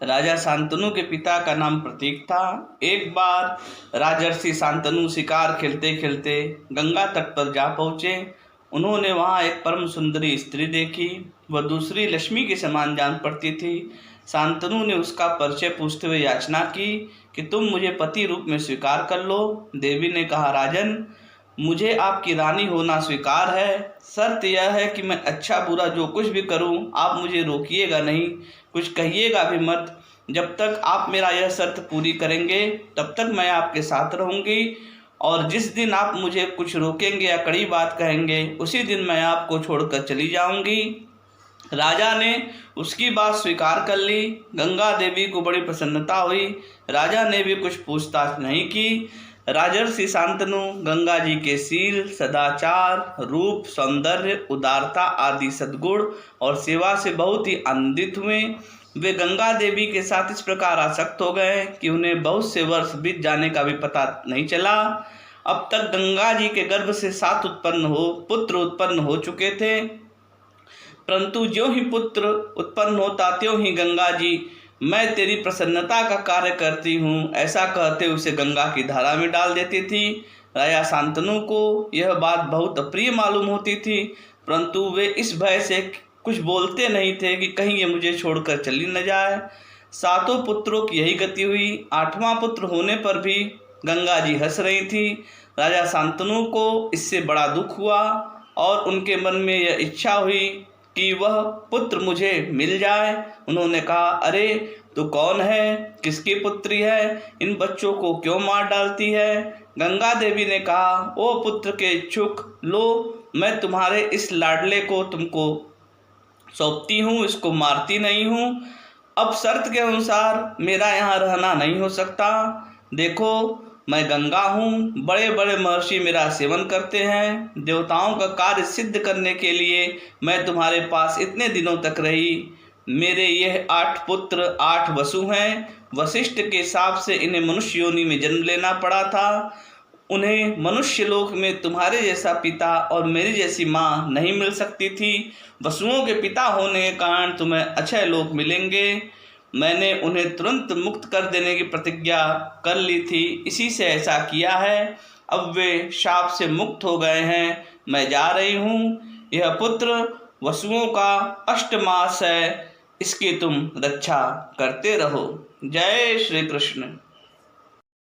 राजा शांतनु के पिता का नाम प्रतीक था। एक बार राजर्षि शांतनु शिकार खेलते खेलते गंगा तट पर जा पहुँचे। उन्होंने वहाँ एक परम सुंदरी स्त्री देखी। वह दूसरी लक्ष्मी के समान जान पड़ती थी। शांतनु ने उसका परिचय पूछते हुए याचना की कि तुम मुझे पति रूप में स्वीकार कर लो। देवी ने कहा, राजन, मुझे आपकी रानी होना स्वीकार है। शर्त यह है कि मैं अच्छा बुरा जो कुछ भी करूं, आप मुझे रोकिएगा नहीं, कुछ कहिएगा भी मत। जब तक आप मेरा यह शर्त पूरी करेंगे तब तक मैं आपके साथ रहूंगी, और जिस दिन आप मुझे कुछ रोकेंगे या कड़ी बात कहेंगे उसी दिन मैं आपको छोड़कर चली जाऊंगी। राजा ने उसकी बात स्वीकार कर ली। गंगा देवी को बड़ी प्रसन्नता हुई। राजा ने भी कुछ पूछताछ नहीं की। राजर्षि शांतनु गंगा जी के शील, सदाचार, रूप, सौंदर्य, उदारता आदि सद्गुण और सेवा से बहुत ही आनंदित हुए। वे गंगा देवी के साथ इस प्रकार आसक्त हो गए कि उन्हें बहुत से वर्ष बीत जाने का भी पता नहीं चला। अब तक गंगा जी के गर्भ से 7 पुत्र उत्पन्न हो चुके थे, परंतु ज्यों ही पुत्र उत्पन्न होता त्यों ही गंगा जी, मैं तेरी प्रसन्नता का कार्य करती हूँ, ऐसा कहते उसे गंगा की धारा में डाल देती थी। राजा शांतनु को यह बात बहुत अप्रिय मालूम होती थी, परंतु वे इस भय से कुछ बोलते नहीं थे कि कहीं ये मुझे छोड़कर चली न जाए। 7 पुत्रों की यही गति हुई। 8वां पुत्र होने पर भी गंगा जी हंस रही थी। राजा शांतनु को इससे बड़ा दुख हुआ और उनके मन में यह इच्छा हुई कि वह पुत्र मुझे मिल जाए। उन्होंने कहा, अरे तू कौन है, किसकी पुत्री है, इन बच्चों को क्यों मार डालती है? गंगा देवी ने कहा, ओ पुत्र के इच्छुक, लो मैं तुम्हारे इस लाडले को तुमको सौंपती हूँ, इसको मारती नहीं हूँ। अब शर्त के अनुसार मेरा यहाँ रहना नहीं हो सकता। देखो, मैं गंगा हूँ, बड़े बड़े महर्षि मेरा सेवन करते हैं। देवताओं का कार्य सिद्ध करने के लिए मैं तुम्हारे पास इतने दिनों तक रही। मेरे यह 8 पुत्र 8 वसु हैं। वशिष्ठ के हिसाब से इन्हें मनुष्य योनि में जन्म लेना पड़ा था। उन्हें मनुष्य लोक में तुम्हारे जैसा पिता और मेरी जैसी माँ नहीं मिल सकती थी। वसुओं के पिता होने के कारण तुम्हें अक्षय लोक मिलेंगे। मैंने उन्हें तुरंत मुक्त कर देने की प्रतिज्ञा कर ली थी, इसी से ऐसा किया है। अब वे शाप से मुक्त हो गए हैं, मैं जा रही हूँ। यह पुत्र वसुओं का 8 मास है, इसकी तुम रक्षा करते रहो। जय श्री कृष्ण।